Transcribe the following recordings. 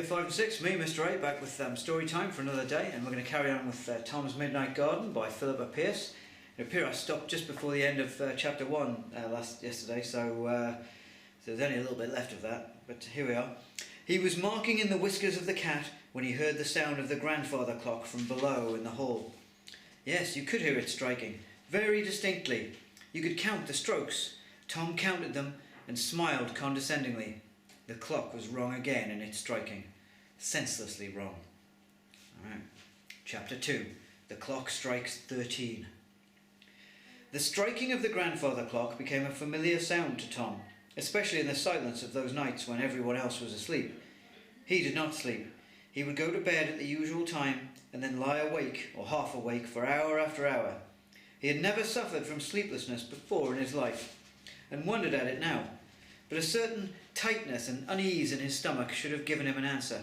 5 and 6, me, Mr. A, back with story time for another day, and we're going to carry on with Tom's Midnight Garden by Philippa Pearce. It appears I stopped just before the end of chapter 1 yesterday, so there's only a little bit left of that, but here we are. He was marking in the whiskers of the cat when he heard the sound of the grandfather clock from below in the hall. Yes, you could hear it striking, very distinctly. You could count the strokes. Tom counted them and smiled condescendingly. The clock was wrong again in its striking, senselessly wrong. Alright, chapter 2. The clock strikes 13. The striking of the grandfather clock became a familiar sound to Tom, especially in the silence of those nights when everyone else was asleep. He did not sleep. He would go to bed at the usual time and then lie awake or half awake for hour after hour. He had never suffered from sleeplessness before in his life, and wondered at it now. But a certain tightness and unease in his stomach should have given him an answer.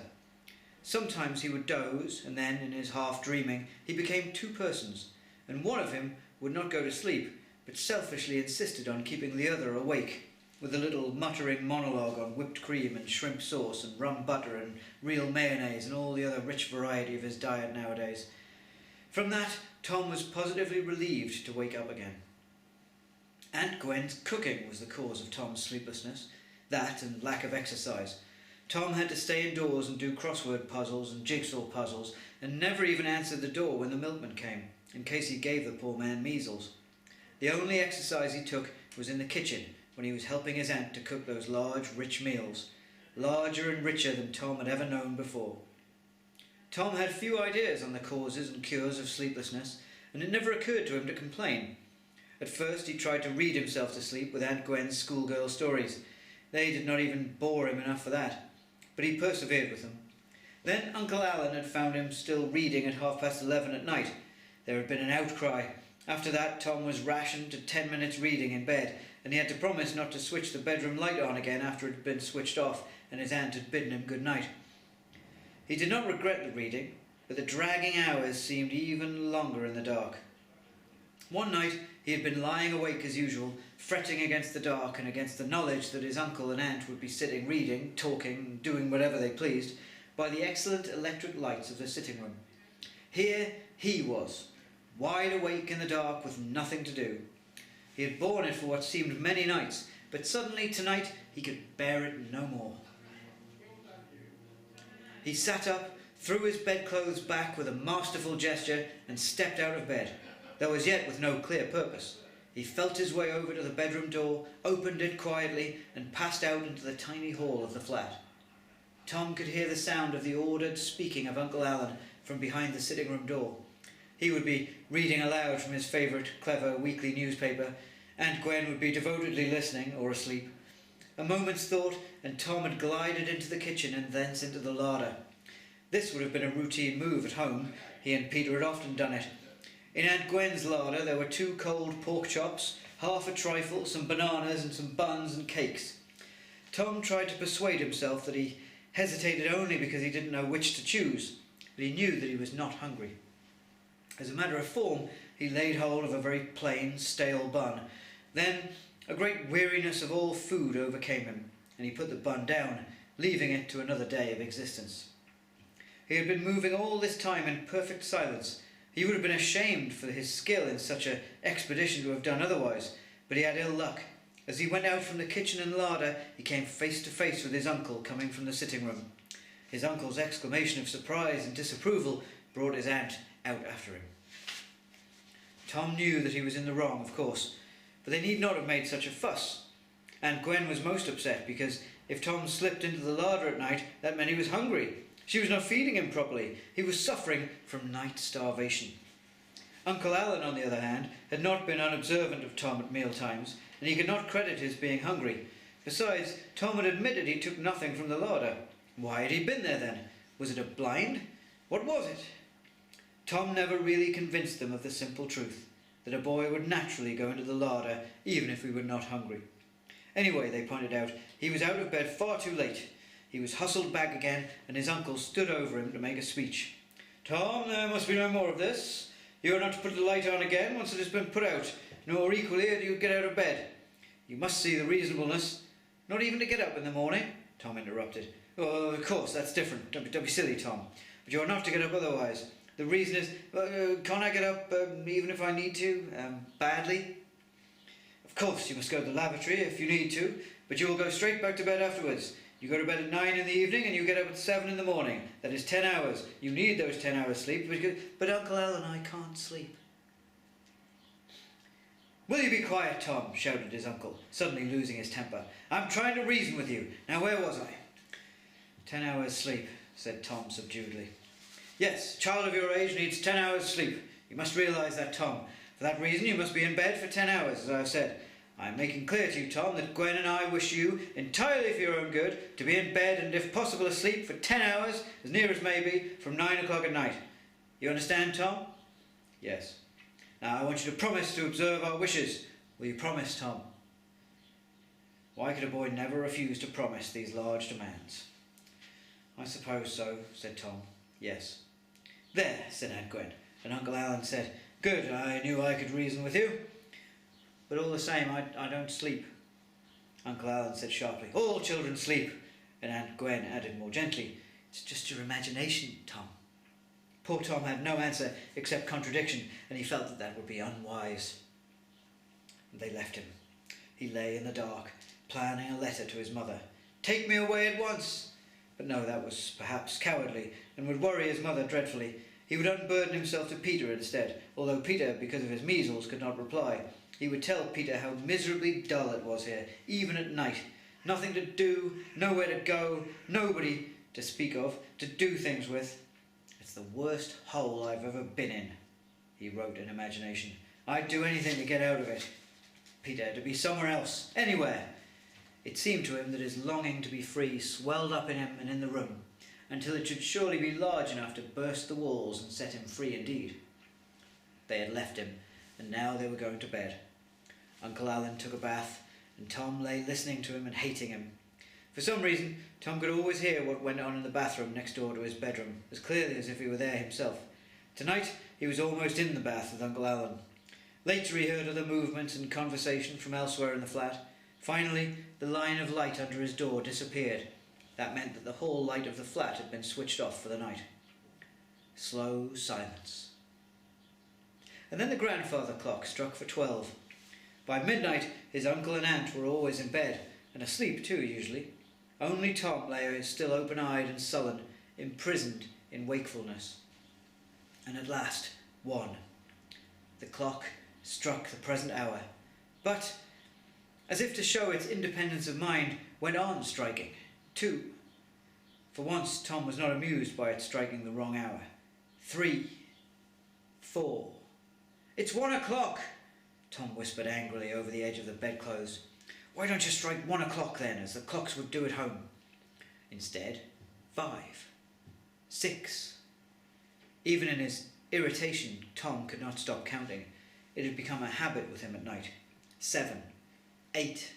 Sometimes he would doze, and then, in his half-dreaming, he became two persons, and one of him would not go to sleep, but selfishly insisted on keeping the other awake, with a little muttering monologue on whipped cream and shrimp sauce and rum butter and real mayonnaise and all the other rich variety of his diet nowadays. From that, Tom was positively relieved to wake up again. Aunt Gwen's cooking was the cause of Tom's sleeplessness, that and lack of exercise. Tom had to stay indoors and do crossword puzzles and jigsaw puzzles, and never even answered the door when the milkman came, in case he gave the poor man measles. The only exercise he took was in the kitchen, when he was helping his aunt to cook those large, rich meals, larger and richer than Tom had ever known before. Tom had few ideas on the causes and cures of sleeplessness, and it never occurred to him to complain. At first he tried to read himself to sleep with Aunt Gwen's schoolgirl stories. They did not even bore him enough for that, but he persevered with them. Then Uncle Alan had found him still reading at 11:30 at night. There had been an outcry. After that, Tom was rationed to 10 minutes reading in bed, and he had to promise not to switch the bedroom light on again after it had been switched off and his aunt had bidden him good night. He did not regret the reading, but the dragging hours seemed even longer in the dark. One night he had been lying awake as usual, fretting against the dark and against the knowledge that his uncle and aunt would be sitting reading, talking, doing whatever they pleased, by the excellent electric lights of the sitting room. Here he was, wide awake in the dark with nothing to do. He had borne it for what seemed many nights, but suddenly tonight he could bear it no more. He sat up, threw his bedclothes back with a masterful gesture, and stepped out of bed, though as yet with no clear purpose. He felt his way over to the bedroom door, opened it quietly, and passed out into the tiny hall of the flat. Tom could hear the sound of the ordered speaking of Uncle Alan from behind the sitting-room door. He would be reading aloud from his favourite clever weekly newspaper. Aunt Gwen would be devotedly listening, or asleep. A moment's thought, and Tom had glided into the kitchen and thence into the larder. This would have been a routine move at home. He and Peter had often done it. In Aunt Gwen's larder there were 2 cold pork chops, half a trifle, some bananas and some buns and cakes. Tom tried to persuade himself that he hesitated only because he didn't know which to choose, but he knew that he was not hungry. As a matter of form, he laid hold of a very plain, stale bun. Then a great weariness of all food overcame him, and he put the bun down, leaving it to another day of existence. He had been moving all this time in perfect silence. He would have been ashamed for his skill in such an expedition to have done otherwise, but he had ill luck. As he went out from the kitchen and larder, he came face to face with his uncle coming from the sitting room. His uncle's exclamation of surprise and disapproval brought his aunt out after him. Tom knew that he was in the wrong, of course, but they need not have made such a fuss. Aunt Gwen was most upset because if Tom slipped into the larder at night, that meant he was hungry. She was not feeding him properly. He was suffering from night starvation. Uncle Alan, on the other hand, had not been unobservant of Tom at meal times, and he could not credit his being hungry. Besides, Tom had admitted he took nothing from the larder. Why had he been there then? Was it a blind? What was it? Tom never really convinced them of the simple truth, that a boy would naturally go into the larder even if he were not hungry. Anyway, they pointed out, he was out of bed far too late. He was hustled back again, and his uncle stood over him to make a speech. "Tom, there must be no more of this. You are not to put the light on again once it has been put out, nor equally do you get out of bed. You must see the reasonableness. Not even to get up in the morning," Tom interrupted. Well, of course, that's different. Don't be silly, Tom. But you're not to get up otherwise. The reason is, can't I get up even if I need to, badly? Of course, you must go to the lavatory if you need to, but you will go straight back to bed afterwards. You go to bed at 9 in the evening and you get up at 7 in the morning. That is 10 hours. You need those 10 hours sleep, but Uncle Alan, I can't sleep. Will you be quiet, Tom? Shouted his uncle, suddenly losing his temper. I'm trying to reason with you. Now, where was I? 10 hours sleep, said Tom subduedly. Yes, a child of your age needs 10 hours sleep. You must realise that, Tom. For that reason, you must be in bed for 10 hours, as I have said. I am making clear to you, Tom, that Gwen and I wish you, entirely for your own good, to be in bed and, if possible, asleep for 10 hours, as near as may be, from 9 o'clock at night. You understand, Tom? Yes. Now, I want you to promise to observe our wishes. Will you promise, Tom? Why could a boy never refuse to promise these large demands? I suppose so, said Tom. Yes. There, said Aunt Gwen, and Uncle Alan said, Good, I knew I could reason with you. But all the same, I don't sleep. Uncle Alan said sharply, All children sleep. And Aunt Gwen added more gently, It's just your imagination, Tom. Poor Tom had no answer except contradiction, and he felt that would be unwise. And they left him. He lay in the dark, planning a letter to his mother. Take me away at once. But no, that was perhaps cowardly, and would worry his mother dreadfully. He would unburden himself to Peter instead, although Peter, because of his measles, could not reply. He would tell Peter how miserably dull it was here, even at night. Nothing to do, nowhere to go, nobody to speak of, to do things with. It's the worst hole I've ever been in, he wrote in imagination. I'd do anything to get out of it. Peter, to be somewhere else, anywhere. It seemed to him that his longing to be free swelled up in him and in the room, until it should surely be large enough to burst the walls and set him free indeed. They had left him, and now they were going to bed. Uncle Alan took a bath, and Tom lay listening to him and hating him. For some reason, Tom could always hear what went on in the bathroom next door to his bedroom, as clearly as if he were there himself. Tonight, he was almost in the bath with Uncle Alan. Later he heard other movements and conversation from elsewhere in the flat. Finally, the line of light under his door disappeared. That meant that the hall light of the flat had been switched off for the night. Slow silence. And then the grandfather clock struck for 12. By midnight, his uncle and aunt were always in bed, and asleep too, usually. Only Tom lay still open-eyed and sullen, imprisoned in wakefulness. And at last, 1. The clock struck the present hour, but, as if to show its independence of mind, went on striking. 2. For once, Tom was not amused by its striking the wrong hour. 3. 4. It's 1 o'clock, Tom whispered angrily over the edge of the bedclothes. Why don't you strike 1 o'clock then, as the clocks would do at home? Instead, 5. 6. Even in his irritation, Tom could not stop counting. It had become a habit with him at night. 7. 8.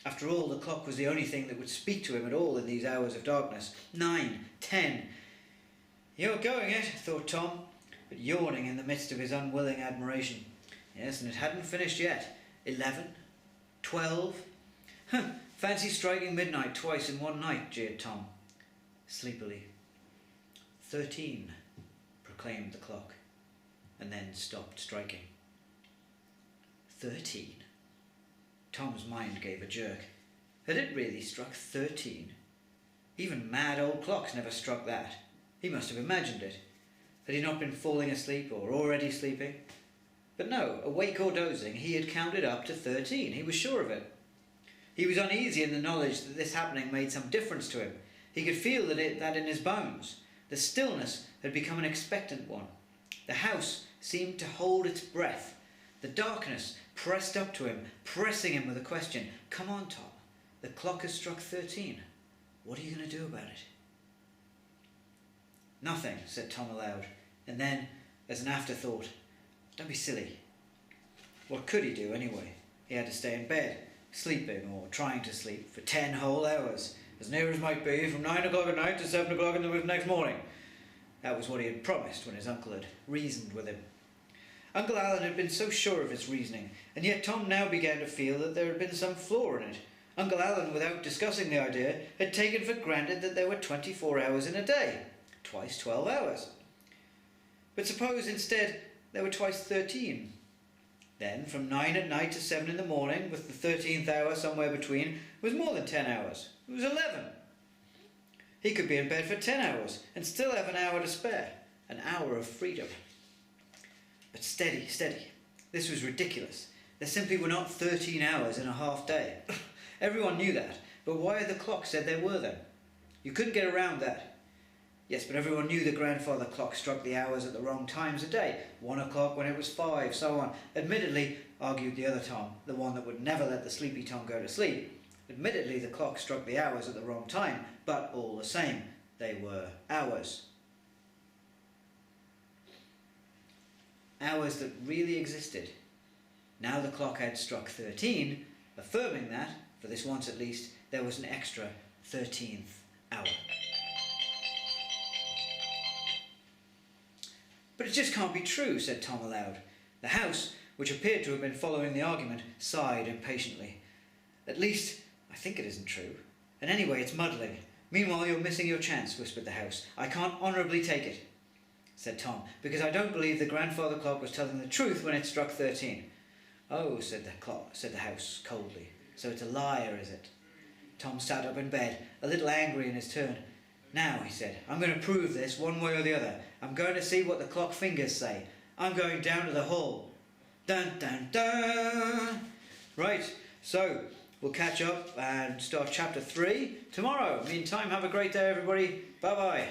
After all, the clock was the only thing that would speak to him at all in these hours of darkness. 9. 10. You're going it, thought Tom, but yawning in the midst of his unwilling admiration. Yes, and it hadn't finished yet. 11. 12. Fancy striking midnight twice in one night, jeered Tom, sleepily. 13, proclaimed the clock, and then stopped striking. 13. Tom's mind gave a jerk. Had it really struck 13? Even mad old clocks never struck that. He must have imagined it. Had he not been falling asleep or already sleeping? But no, awake or dozing, he had counted up to 13. He was sure of it. He was uneasy in the knowledge that this happening made some difference to him. He could feel that in his bones. The stillness had become an expectant one. The house seemed to hold its breath. The darkness pressed up to him, pressing him with a question. Come on, Tom. The clock has struck 13. What are you going to do about it? Nothing, said Tom aloud. And then, as an afterthought, don't be silly. What could he do anyway? He had to stay in bed, sleeping or trying to sleep for 10 whole hours, as near as might be, from 9 o'clock at night to 7 o'clock in the next morning. That was what he had promised when his uncle had reasoned with him. Uncle Alan had been so sure of his reasoning, and yet Tom now began to feel that there had been some flaw in it. Uncle Alan, without discussing the idea, had taken for granted that there were 24 hours in a day, twice 12 hours. But suppose instead there were twice 13. Then from 9 at night to 7 in the morning, with the 13th hour somewhere between, was more than 10 hours. It was 11. He could be in bed for 10 hours and still have an hour to spare, an hour of freedom. But steady, steady. This was ridiculous. There simply were not 13 hours in a half day. Everyone knew that, but why had the clock said there were then? You couldn't get around that. Yes, but everyone knew the grandfather clock struck the hours at the wrong times a day. 1 o'clock when it was 5, so on. Admittedly, argued the other Tom, the one that would never let the sleepy Tom go to sleep, admittedly the clock struck the hours at the wrong time, but all the same, they were hours. Hours that really existed. Now the clock had struck 13, affirming that, for this once at least, there was an extra 13th hour. But it just can't be true, said Tom aloud. The house, which appeared to have been following the argument, sighed impatiently. At least, I think it isn't true. And anyway, it's muddling. Meanwhile, you're missing your chance, whispered the house. I can't honourably take it, said Tom, because I don't believe the grandfather clock was telling the truth when it struck 13. Oh, said the house coldly. So it's a liar, is it? Tom sat up in bed, a little angry in his turn. Now, he said, I'm going to prove this one way or the other. I'm going to see what the clock fingers say. I'm going down to the hall. Dun, dun, dun! Right, so we'll catch up and start chapter 3 tomorrow. Meantime, have a great day, everybody. Bye-bye.